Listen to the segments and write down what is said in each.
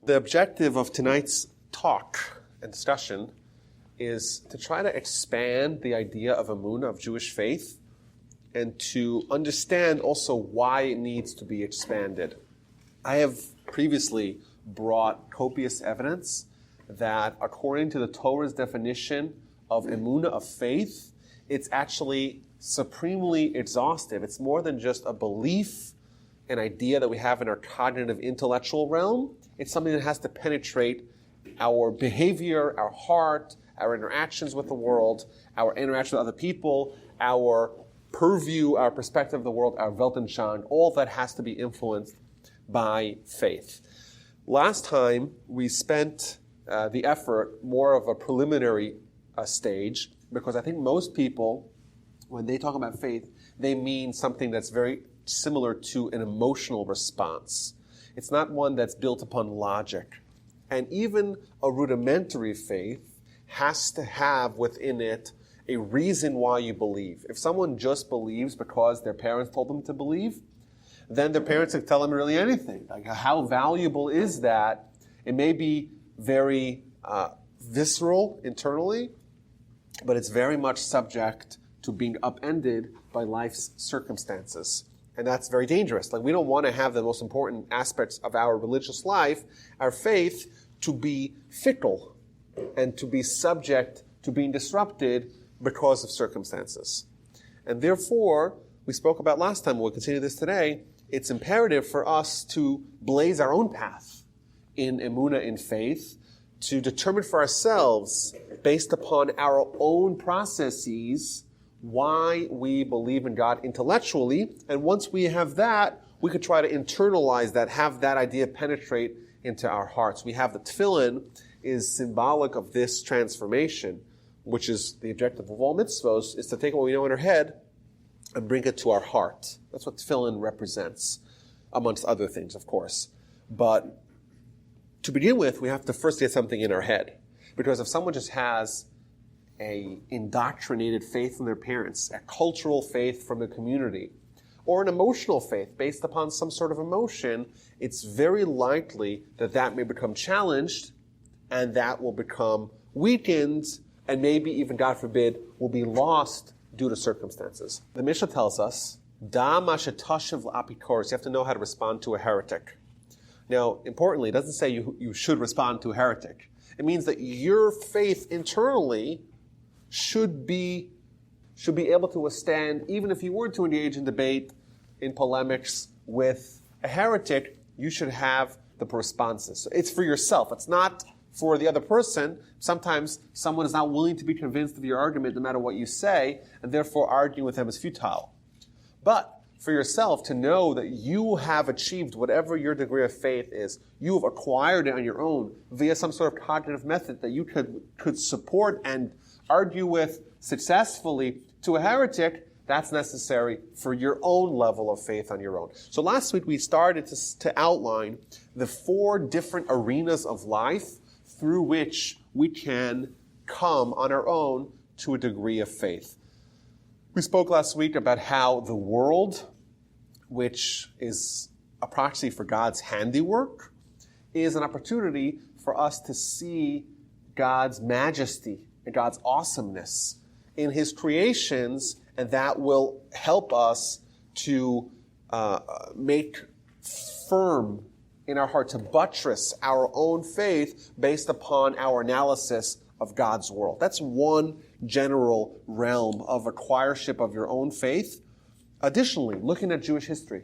The objective of tonight's talk and discussion is to try to expand the idea of Emunah, of Jewish faith, and to understand also why it needs to be expanded. I have previously brought copious evidence that according to the Torah's definition of Emunah, of faith, it's actually supremely exhaustive. It's more than just a belief, an idea that we have in our cognitive intellectual realm. It's something that has to penetrate our behavior, our heart, our interactions with the world, our interaction with other people, our purview, our perspective of the world, our Weltanschauung. All that has to be influenced by faith. Last time, we spent the effort more of a preliminary stage, because I think most people, when they talk about faith, they mean something that's very similar to an emotional response. It's not one that's built upon logic. And even a rudimentary faith has to have within it a reason why you believe. If someone just believes because their parents told them to believe, then their parents can tell them really anything. Like, how valuable is that? It may be very visceral internally, but it's very much subject to being upended by life's circumstances. And that's very dangerous. Like, we don't want to have the most important aspects of our religious life, our faith, to be fickle and to be subject to being disrupted because of circumstances. And therefore, we spoke about last time, we'll continue this today, it's imperative for us to blaze our own path in Emunah, in faith, to determine for ourselves, based upon our own processes, why we believe in God intellectually. And once we have that, we could try to internalize that, have that idea penetrate into our hearts. We have the tefillin is symbolic of this transformation, which is the objective of all mitzvos, is to take what we know in our head and bring it to our heart. That's what tefillin represents, amongst other things, of course. But to begin with, we have to first get something in our head. Because if someone just has a indoctrinated faith from their parents, a cultural faith from the community, or an emotional faith based upon some sort of emotion, it's very likely that that may become challenged, and that will become weakened, and maybe even, God forbid, will be lost due to circumstances. The Mishnah tells us, Da mashetashiv l'apikoros, you have to know how to respond to a heretic. Now, importantly, it doesn't say you should respond to a heretic. It means that your faith internally should be able to withstand, even if you were to engage in debate, in polemics with a heretic, you should have the responses. So it's for yourself. It's not for the other person. Sometimes someone is not willing to be convinced of your argument no matter what you say, and therefore arguing with them is futile. But for yourself to know that you have achieved whatever your degree of faith is, you have acquired it on your own via some sort of cognitive method that you could support and argue with successfully to a heretic, that's necessary for your own level of faith on your own. So last week we started to outline the 4 different arenas of life through which we can come on our own to a degree of faith. We spoke last week about how the world, which is a proxy for God's handiwork, is an opportunity for us to see God's majesty and God's awesomeness in His creations, and that will help us to make firm in our heart, to buttress our own faith based upon our analysis of God's world. That's one general realm of acquirership of your own faith. Additionally, looking at Jewish history.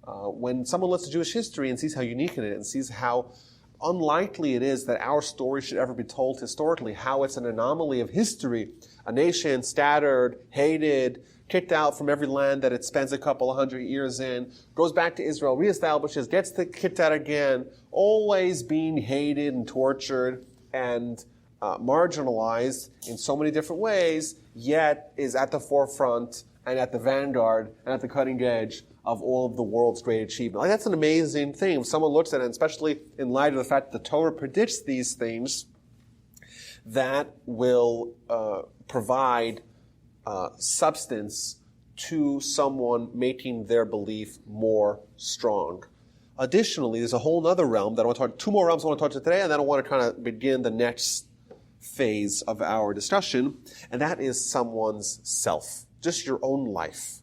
When someone looks at Jewish history and sees how unique it is, and sees how unlikely it is that our story should ever be told historically, how it's an anomaly of history, a nation scattered, hated, kicked out from every land that it spends a couple of 100 years in, goes back to Israel, reestablishes, gets kicked out again, always being hated and tortured and marginalized in so many different ways, yet is at the forefront and at the vanguard and at the cutting edge of all of the world's great achievement. Like, that's an amazing thing. If someone looks at it, and especially in light of the fact that the Torah predicts these things, that will provide substance to someone making their belief more strong. additionally, there's a whole other realm that I want to talk, two more realms I want to talk to today, and then I want to kind of begin the next phase of our discussion, and that is someone's self, just your own life.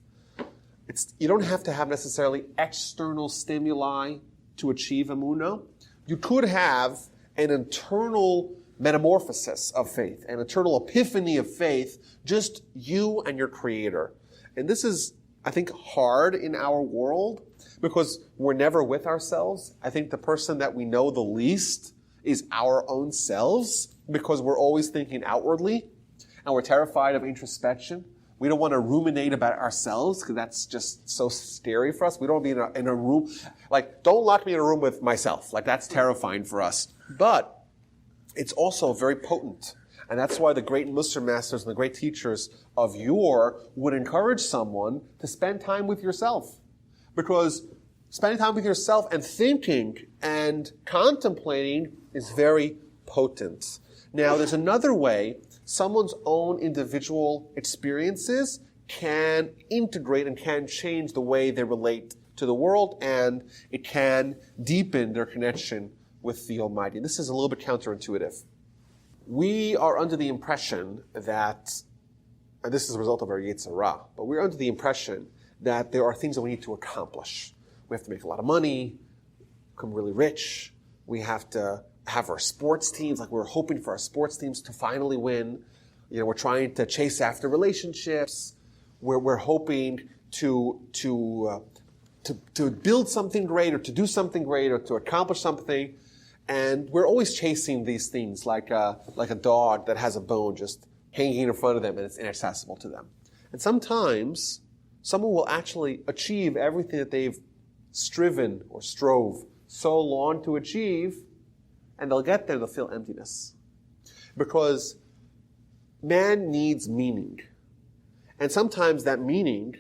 You don't have to have necessarily external stimuli to achieve emunah. You could have an internal metamorphosis of faith, an internal epiphany of faith, just you and your Creator. And this is, I think, hard in our world because we're never with ourselves. I think the person that we know the least is our own selves because we're always thinking outwardly and we're terrified of introspection. We don't want to ruminate about ourselves because that's just so scary for us. We don't want to be in a room. Like, don't lock me in a room with myself. Like, that's terrifying for us. But it's also very potent. And that's why the great Muslim masters and the great teachers of yore would encourage someone to spend time with yourself. Because spending time with yourself and thinking and contemplating is very potent. Now, there's another way someone's own individual experiences can integrate and can change the way they relate to the world, and it can deepen their connection with the Almighty. This is a little bit counterintuitive. We are under the impression that, and this is a result of our Yetzirah, but we're under the impression that there are things that we need to accomplish. We have to make a lot of money, become really rich. We have to have our sports teams, like we're hoping for our sports teams to finally win. You know, we're trying to chase after relationships. We're hoping to build something great or to do something great or to accomplish something. And we're always chasing these things like a dog that has a bone just hanging in front of them and it's inaccessible to them. And sometimes someone will actually achieve everything that they've striven or strove so long to achieve, and they'll get there and they'll feel emptiness. Because man needs meaning. And sometimes that meaning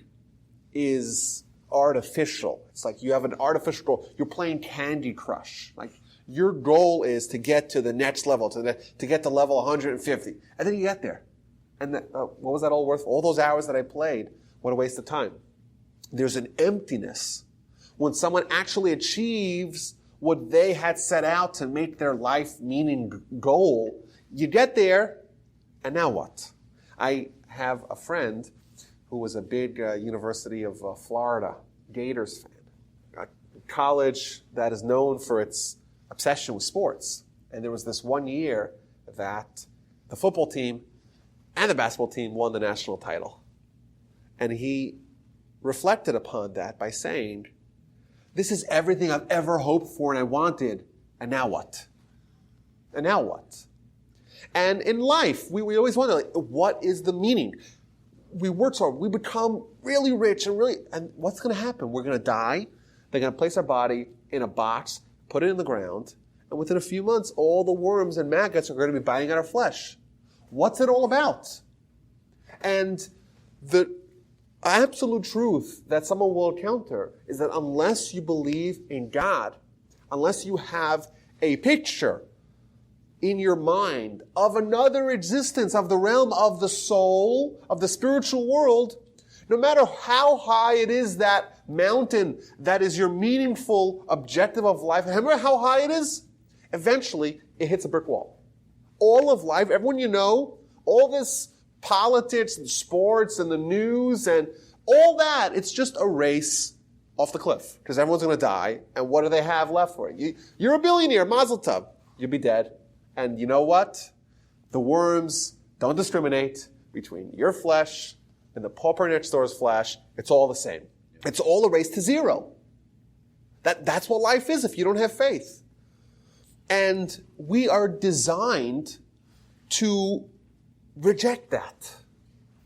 is artificial. It's like you have an artificial goal. You're playing Candy Crush. Like your goal is to get to the next level, to get to level 150. And then you get there. And what was that all worth? All those hours that I played, what a waste of time. There's an emptiness when someone actually achieves what they had set out to make their life meaning goal. You get there, and now what? I have a friend who was a big University of Florida Gators fan, a college that is known for its obsession with sports. And there was this one year that the football team and the basketball team won the national title. And he reflected upon that by saying, this is everything I've ever hoped for and I wanted. And now what? And now what? And in life, we always wonder, like, what is the meaning? We work so hard. We become really rich and what's going to happen? We're going to die. They're going to place our body in a box, put it in the ground, and within a few months, all the worms and maggots are going to be biting at our flesh. What's it all about? And the absolute truth that someone will encounter is that unless you believe in God, unless you have a picture in your mind of another existence, of the realm of the soul, of the spiritual world, no matter how high it is, that mountain that is your meaningful objective of life, remember how high it is? Eventually, it hits a brick wall. All of life, everyone you know, all this politics and sports and the news and all that, it's just a race off the cliff because everyone's going to die. And what do they have left for you? You're a billionaire, mazel tov. You'll be dead. And you know what? The worms don't discriminate between your flesh and the pauper next door's flesh. It's all the same. It's all a race to zero. That's what life is if you don't have faith. And we are designed to reject that.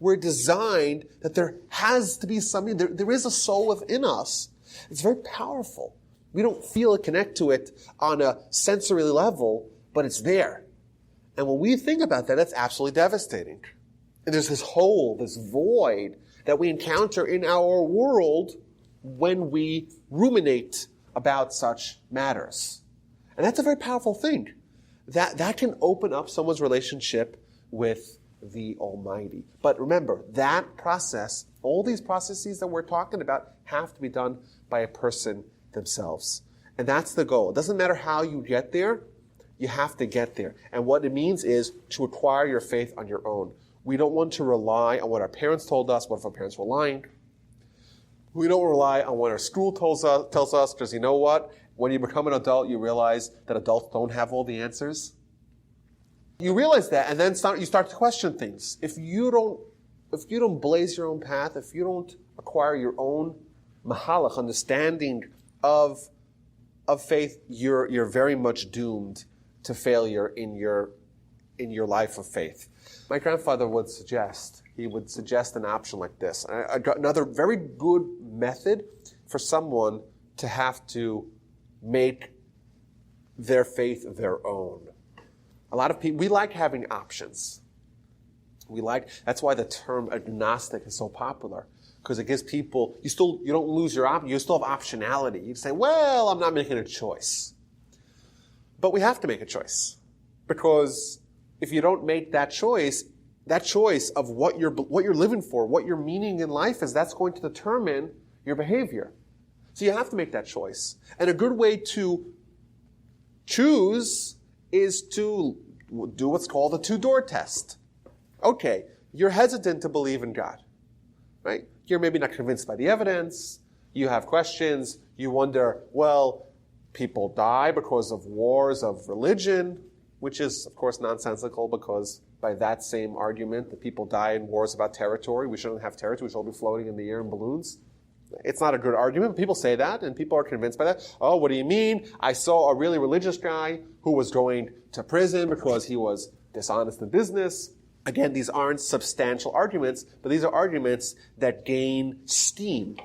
We're designed that there has to be something, there is a soul within us. It's very powerful. We don't feel it, connect to it on a sensory level, but it's there. And when we think about that, that's absolutely devastating. And there's this hole, this void that we encounter in our world when we ruminate about such matters. And that's a very powerful thing. That can open up someone's relationship with the Almighty. But remember, that process, all these processes that we're talking about, have to be done by a person themselves. And that's the goal. It doesn't matter how you get there, you have to get there. And what it means is to acquire your faith on your own. We don't want to rely on what our parents told us. What if our parents were lying? We don't rely on what our school tells us, because you know what? When you become an adult, you realize that adults don't have all the answers. You realize that, and then you start to question things. If you don't blaze your own path, if you don't acquire your own mahalach, understanding of faith, you're very much doomed to failure in your life of faith. My grandfather would suggest an option like this. I got another very good method for someone to have to make their faith their own. A lot of people, we like having options. That's why the term agnostic is so popular, because it gives people, you don't lose your option, you still have optionality. You say, well, I'm not making a choice. But we have to make a choice, because if you don't make that choice of what you're living for, what your meaning in life is, that's going to determine your behavior. So you have to make that choice. And a good way to choose is to do what's called a two-door test. Okay, you're hesitant to believe in God, right? You're maybe not convinced by the evidence. You have questions. You wonder, well, people die because of wars of religion, which is, of course, nonsensical, because by that same argument, the people die in wars about territory. We shouldn't have territory. We should all be floating in the air in balloons. It's not a good argument. People say that, and people are convinced by that. Oh, what do you mean? I saw a really religious guy who was going to prison because he was dishonest in business. Again, these aren't substantial arguments, but these are arguments that gain steam.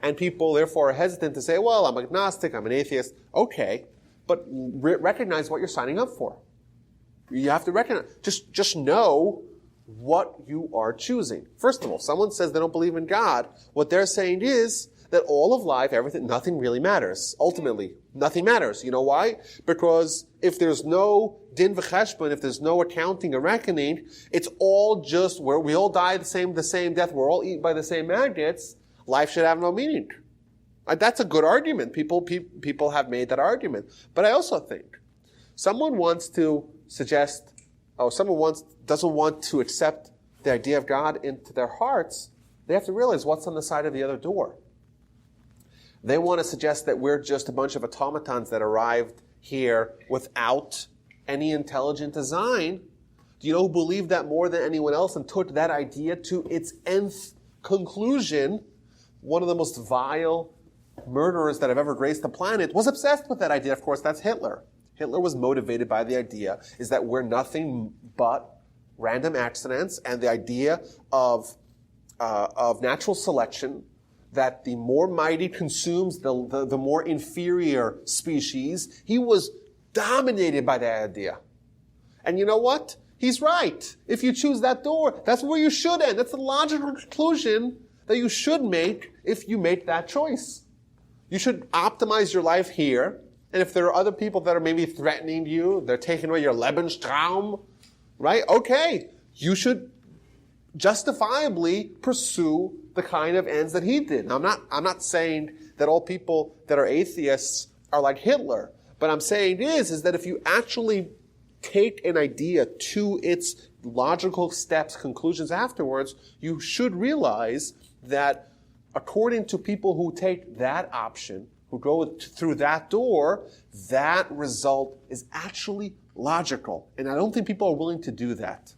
And people, therefore, are hesitant to say, well, I'm agnostic, I'm an atheist. Okay, but recognize what you're signing up for. You have to recognize, just know what you are choosing. First of all, someone says they don't believe in God, what they're saying is that all of life, nothing really matters. Ultimately, nothing matters. You know why? Because if there's no din v'cheshbon, if there's no accounting or reckoning, it's all just where we all die the same death, we're all eaten by the same maggots, life should have no meaning. That's a good argument. People have made that argument. But I also think someone wants to suggest, doesn't want to accept the idea of God into their hearts, they have to realize what's on the side of the other door. They want to suggest that we're just a bunch of automatons that arrived here without any intelligent design. Do you know who believed that more than anyone else and took that idea to its nth conclusion? One of the most vile murderers that have ever graced the planet was obsessed with that idea. Of course, that's Hitler. Hitler was motivated by the idea is that we're nothing but random accidents, and the idea of natural selection, that the more mighty consumes the more inferior species. He was dominated by that idea. And you know what? He's right. If you choose that door, that's where you should end. That's the logical conclusion that you should make if you make that choice. You should optimize your life here. And if there are other people that are maybe threatening you, they're taking away your Lebenstraum, right? Okay, you should justifiably pursue the kind of ends that he did. Now, I'm not saying that all people that are atheists are like Hitler, but I'm saying is that if you actually take an idea to its logical steps, conclusions afterwards, you should realize that according to people who take that option, who go through that door, that result is actually logical. And I don't think people are willing to do that.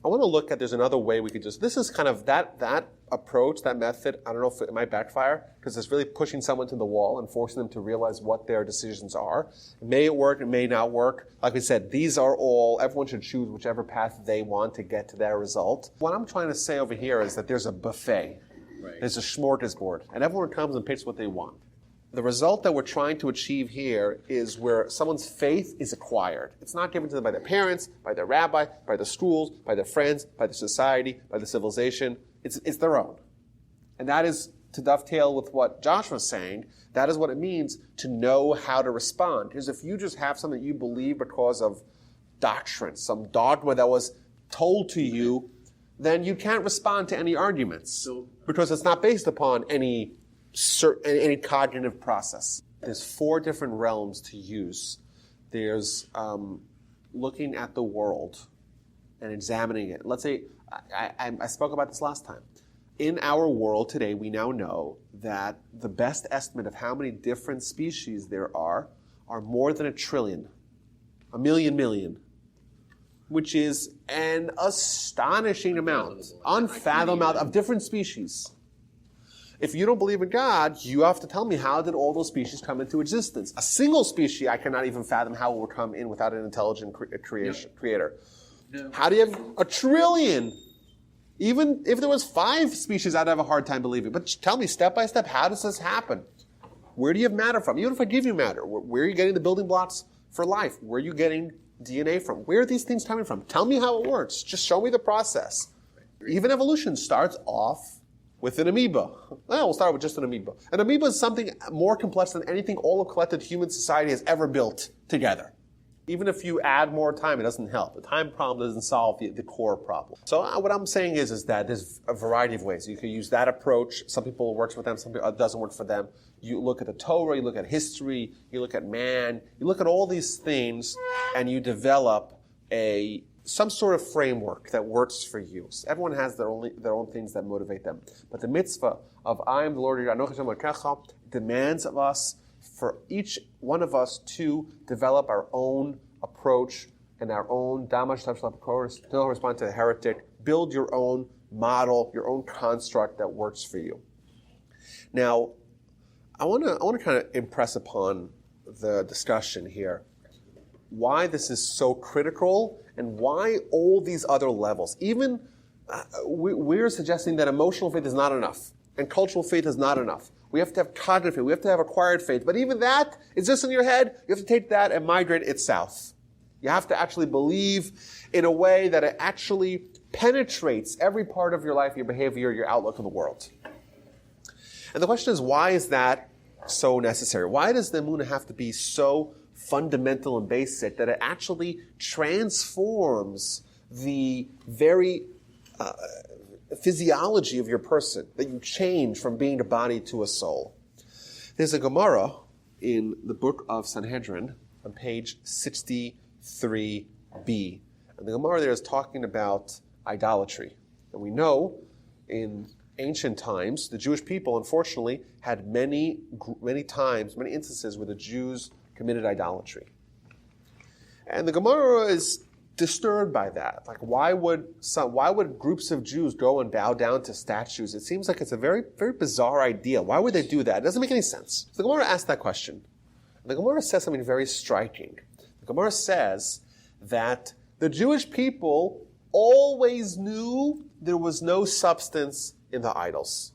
I want to look at, there's another way we could this is kind of that approach, that method, I don't know if it might backfire, because it's really pushing someone to the wall and forcing them to realize what their decisions are. It may work, it may not work. Like we said, everyone should choose whichever path they want to get to their result. What I'm trying to say over here is that there's a buffet. Right. There's a smorgasbord, and everyone comes and picks what they want. The result that we're trying to achieve here is where someone's faith is acquired. It's not given to them by their parents, by their rabbi, by the schools, by their friends, by the society, by the civilization. It's their own. And that is, to dovetail with what Josh was saying, that is what it means to know how to respond. Because if you just have something you believe because of doctrine, some dogma that was told to you, then you can't respond to any arguments because it's not based upon any cognitive process. there's 4 different realms to use. There's looking at the world and examining it. Let's say, I spoke about this last time. In our world today, we now know that the best estimate of how many different species there are more than 1 trillion, 1 million, which is an astonishing amount, unfathomable amount of different species. If you don't believe in God, you have to tell me, how did all those species come into existence? A single species, I cannot even fathom how it would come in without an intelligent creator. No. How do you have 1 trillion? Even if there was 5 species, I'd have a hard time believing. But tell me, step by step, how does this happen? Where do you have matter from? Even if I give you matter, where are you getting the building blocks for life? Where are you getting DNA from? Where are these things coming from? Tell me how it works. Just show me the process. Even evolution starts off with an amoeba. Well, we'll start with just an amoeba. An amoeba is something more complex than anything all of collected human society has ever built together. Even if you add more time, it doesn't help. The time problem doesn't solve the core problem. So what I'm saying is that there's a variety of ways. You can use that approach. Some people it works for them, some people it doesn't work for them. You look at the Torah, you look at history, you look at man, you look at all these things, and you develop some sort of framework that works for you. So everyone has their own things that motivate them. But the mitzvah of I am the Lord your God demands of us, for each one of us, to develop our own approach and our own to respond to the heretic. Build your own model, your own construct that works for you. Now, I want to kind of impress upon the discussion here why this is so critical and why all these other levels. Even we're suggesting that emotional faith is not enough and cultural faith is not enough. We have to have cognitive faith. We have to have acquired faith. But even that is just in your head. You have to take that and migrate it south. You have to actually believe in a way that it actually penetrates every part of your life, your behavior, your outlook on the world. And the question is, why is that so necessary? Why does the Emunah have to be so fundamental and basic that it actually transforms the very physiology of your person, that you change from being a body to a soul? There's a Gemara in the book of Sanhedrin on page 63b. And the Gemara there is talking about idolatry. And we know in ancient times, the Jewish people, unfortunately, had many instances where the Jews committed idolatry. And the Gemara is disturbed by that. Like, why would groups of Jews go and bow down to statues? It seems like it's a very, very bizarre idea. Why would they do that? It doesn't make any sense. So the Gemara asked that question. And the Gemara says something very striking. The Gemara says that the Jewish people always knew there was no substance in the idols.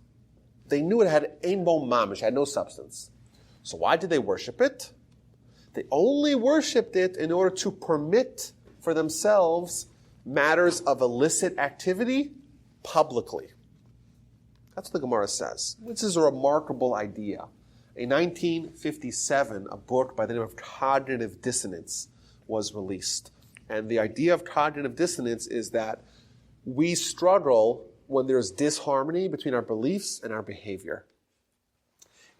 They knew it had ein bo mamish, had no substance. So why did they worship it? They only worshipped it in order to permit for themselves matters of illicit activity publicly. That's what the Gemara says. This is a remarkable idea. In 1957, a book by the name of Cognitive Dissonance was released. And the idea of cognitive dissonance is that we struggle when there's disharmony between our beliefs and our behavior.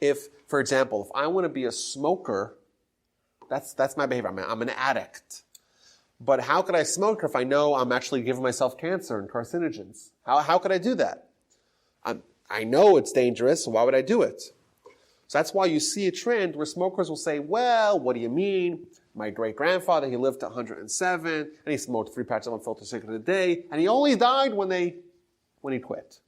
If, for example, if I want to be a smoker, that's my behavior. I'm an addict. But how could I smoke if I know I'm actually giving myself cancer and carcinogens? How could I do that? I know it's dangerous, so why would I do it? So that's why you see a trend where smokers will say, well, what do you mean? My great-grandfather, he lived to 107, and he smoked 3 packs of unfiltered cigarette a day, and he only died when he quit.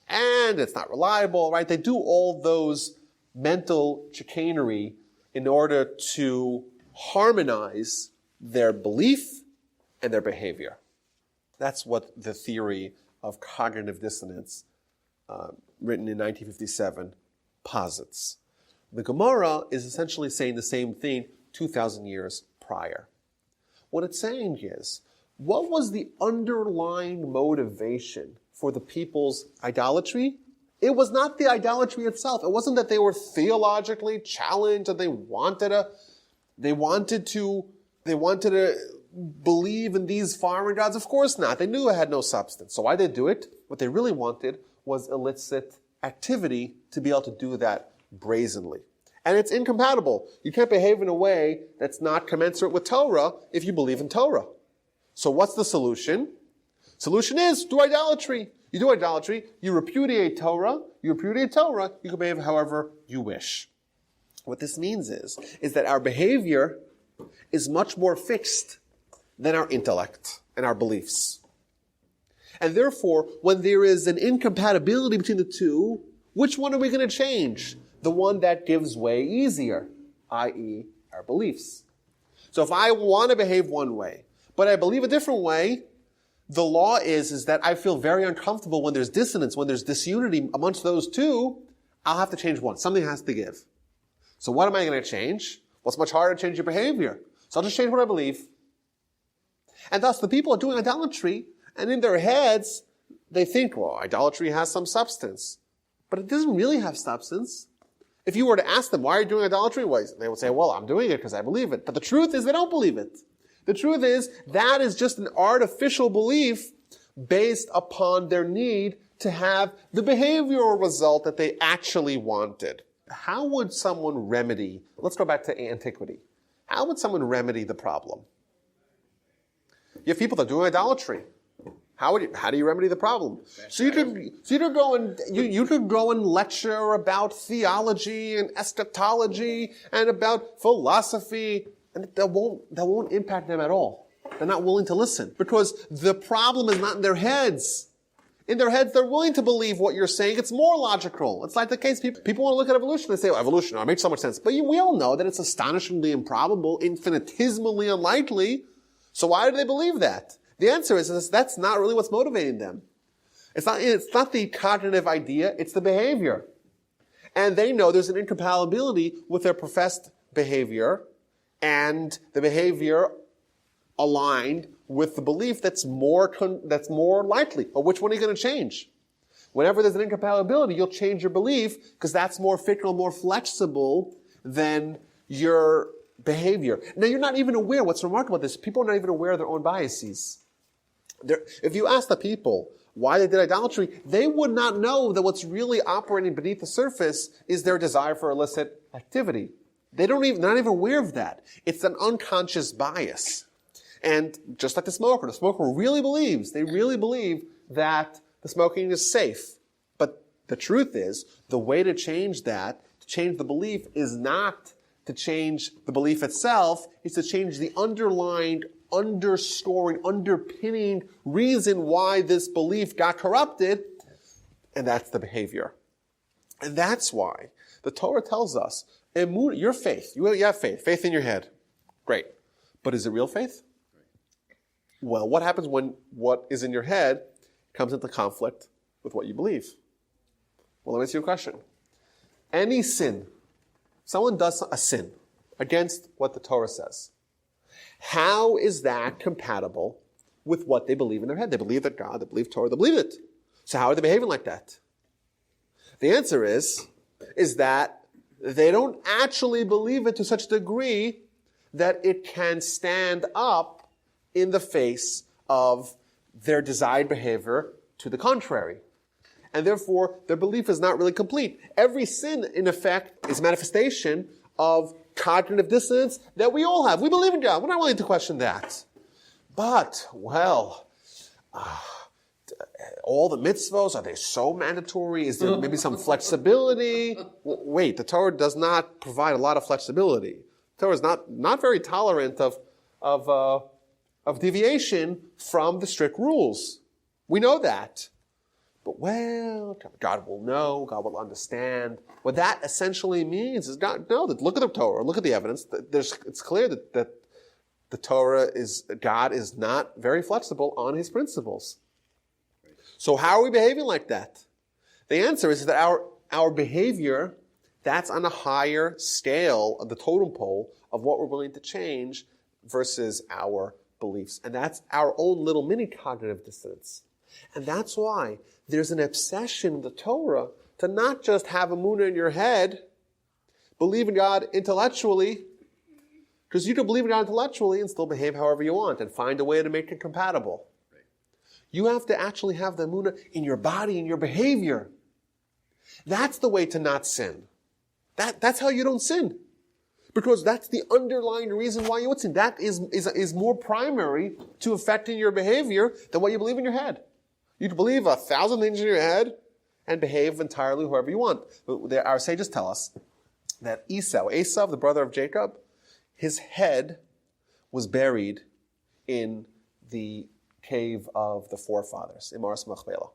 And it's not reliable, right? They do all those mental chicanery in order to harmonize their belief and their behavior. That's what the theory of cognitive dissonance, written in 1957, posits. The Gemara is essentially saying the same thing 2,000 years prior. What it's saying is, what was the underlying motivation for the people's idolatry? It was not the idolatry itself. It wasn't that they were theologically challenged and they wanted to believe in these foreign gods. Of course not. They knew it had no substance. So why did they do it? What they really wanted was illicit activity to be able to do that brazenly. And it's incompatible. You can't behave in a way that's not commensurate with Torah if you believe in Torah. So what's the solution? Solution is do idolatry. You do idolatry, you repudiate Torah, you can behave however you wish. What this means is that our behavior is much more fixed than our intellect and our beliefs. And therefore, when there is an incompatibility between the two, which one are we going to change? The one that gives way easier, i.e. our beliefs. So if I want to behave one way, but I believe a different way, the law is that I feel very uncomfortable when there's dissonance, when there's disunity amongst those two, I'll have to change one. Something has to give. So what am I going to change? Well, it's much harder to change your behavior. So I'll just change what I believe. And thus the people are doing idolatry, and in their heads, they think, well, idolatry has some substance. But it doesn't really have substance. If you were to ask them, why are you doing idolatry? Well, they would say, well, I'm doing it because I believe it. But the truth is they don't believe it. The truth is that is just an artificial belief based upon their need to have the behavioral result that they actually wanted. How would someone remedy, let's go back to antiquity. How would someone remedy the problem? You have people that are doing idolatry. How do you remedy the problem? So you could go and lecture about theology and eschatology and about philosophy, and that won't impact them at all. They're not willing to listen because the problem is not in their heads. In their heads, they're willing to believe what you're saying. It's more logical. It's like the case people want to look at evolution. They say, oh, evolution, it makes so much sense. But we all know that it's astonishingly improbable, infinitesimally unlikely. So why do they believe that? The answer is that's not really what's motivating them. It's not the cognitive idea, it's the behavior. And they know there's an incompatibility with their professed behavior and the behavior aligned with the belief that's more likely. Or which one are you going to change? Whenever there's an incompatibility, you'll change your belief because that's more fickle, more flexible than your behavior. Now, you're not even aware. What's remarkable about this, people are not even aware of their own biases. If you ask the people why they did idolatry, they would not know that what's really operating beneath the surface is their desire for illicit activity. They're not even aware of that. It's an unconscious bias. And just like the smoker really believes that the smoking is safe. But the truth is, the way to change that, to change the belief, is not to change the belief itself, it's to change the underlying, underscoring, underpinning reason why this belief got corrupted, and that's the behavior. And that's why the Torah tells us, Emunah, your faith, you have faith in your head. Great. But is it real faith? Well, what happens when what is in your head comes into conflict with what you believe? Well, let me ask you a question. Any sin, someone does a sin against what the Torah says, how is that compatible with what they believe in their head? They believe that God, they believe Torah, they believe it. So how are they behaving like that? The answer is that they don't actually believe it to such a degree that it can stand up in the face of their desired behavior to the contrary. And therefore, their belief is not really complete. Every sin, in effect, is a manifestation of cognitive dissonance that we all have. We believe in God. We're not willing to question that. But, well, all the mitzvos, are they so mandatory? Is there maybe some flexibility? Wait, the Torah does not provide a lot of flexibility. The Torah is not very tolerant of deviation from the strict rules. We know that. But, well, God will know, God will understand. What that essentially means is God, no, look at the Torah, look at the evidence. It's clear that the God is not very flexible on his principles. So how are we behaving like that? The answer is that our behavior, that's on a higher scale of the totem pole of what we're willing to change versus our beliefs. And that's our own little mini cognitive dissonance. And that's why there's an obsession in the Torah to not just have Emunah in your head, believe in God intellectually, because you can believe in God intellectually and still behave however you want and find a way to make it compatible. Right. You have to actually have the Emunah in your body, in your behavior. That's the way to not sin. That's how you don't sin. Because that's the underlying reason why you would sin. That is more primary to affecting your behavior than what you believe in your head. You can believe 1,000 things in your head and behave entirely however you want. Our sages tell us that Esau, the brother of Jacob, his head was buried in the cave of the forefathers, in Maras Machpelah.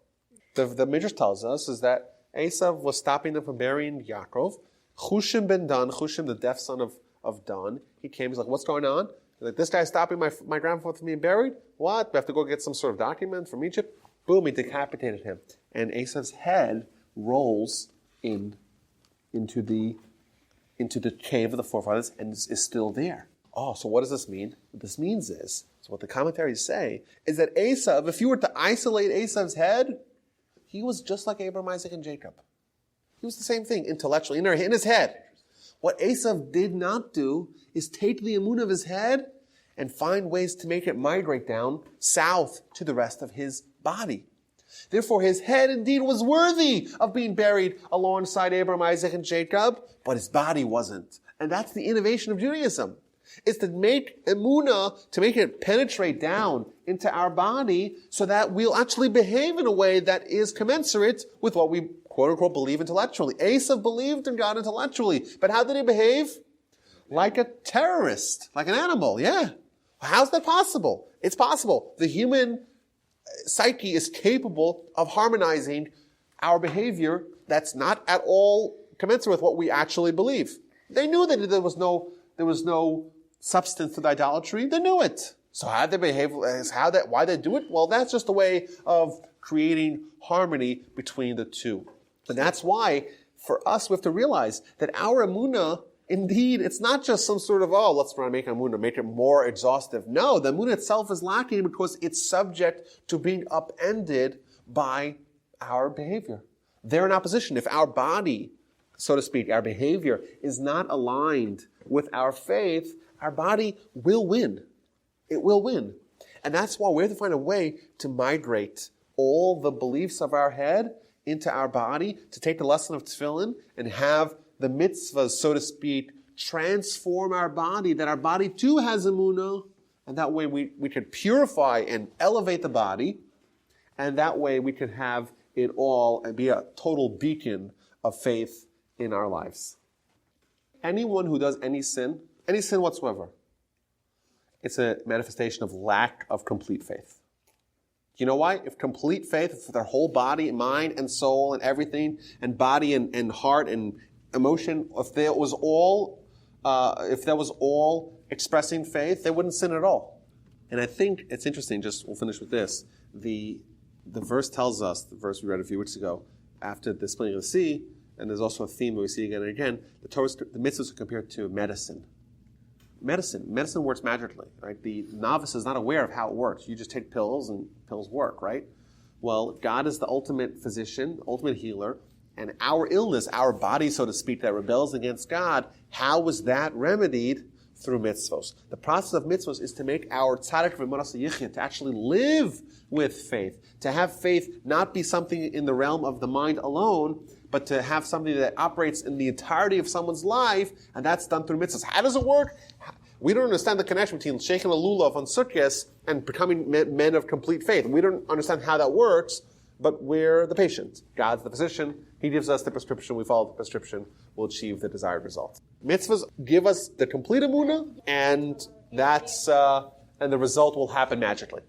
The Midrash tells us is that Esau was stopping them from burying Yaakov. Chushim ben Dan, Chushim, the deaf son of Dan, he came, he's like, what's going on? He's like, this guy's stopping my grandfather from being buried? What? We have to go get some sort of document from Egypt? Boom, he decapitated him. And Esau's head rolls into the cave of the forefathers and is still there. Oh, so what does this mean? What this means is, so what the commentaries say, is that Esau, if you were to isolate Esau's head, he was just like Abraham, Isaac, and Jacob. He was the same thing, intellectually, in his head. What Esau did not do is take the emunah of his head and find ways to make it migrate down south to the rest of his body. Therefore, his head indeed was worthy of being buried alongside Abraham, Isaac, and Jacob, but his body wasn't. And that's the innovation of Judaism. Is to make emunah, to make it penetrate down into our body so that we'll actually behave in a way that is commensurate with what we quote-unquote believe intellectually. Esau believed in God intellectually, but how did he behave? Like a terrorist, like an animal, yeah. How's that possible? It's possible. The human psyche is capable of harmonizing our behavior that's not at all commensurate with what we actually believe. They knew that there was no substance to the idolatry. They knew it. So how they behave, why they do it? Well, that's just a way of creating harmony between the two. And that's why, for us, we have to realize that our emunah, indeed, it's not just some sort of, let's try to make emunah, make it more exhaustive. No, the emunah itself is lacking because it's subject to being upended by our behavior. They're in opposition. If our body, so to speak, our behavior is not aligned with our faith, our body will win. It will win. And that's why we have to find a way to migrate all the beliefs of our head into our body, to take the lesson of tefillin and have the mitzvahs, so to speak, transform our body, that our body too has emunah, and that way we could purify and elevate the body, and that way we could have it all and be a total beacon of faith in our lives. Anyone who does any sin whatsoever, it's a manifestation of lack of complete faith. You know why? If complete faith, if their whole body, mind, and soul, and everything, and body, and heart, and emotion, if that was all expressing faith, they wouldn't sin at all. And I think it's interesting. We'll finish with this. The verse tells us, the verse we read a few weeks ago, after the splitting of the sea, and there's also a theme that we see again and again. The mitzvahs are compared to medicine. Medicine works magically, right? The novice is not aware of how it works. You just take pills and pills work, right? Well, God is the ultimate physician, ultimate healer, and our illness, our body, so to speak, that rebels against God, how was that remedied? Through mitzvos. The process of mitzvos is to make our tzaddik v'manas yichya, to actually live with faith, to have faith not be something in the realm of the mind alone, but to have something that operates in the entirety of someone's life, and that's done through mitzvahs. How does it work? We don't understand the connection between shaking a lulav on Sukkot and becoming men of complete faith. We don't understand how that works, but we're the patient. God's the physician. He gives us the prescription. We follow the prescription. We'll achieve the desired result. Mitzvahs give us the complete emunah, and the result will happen magically.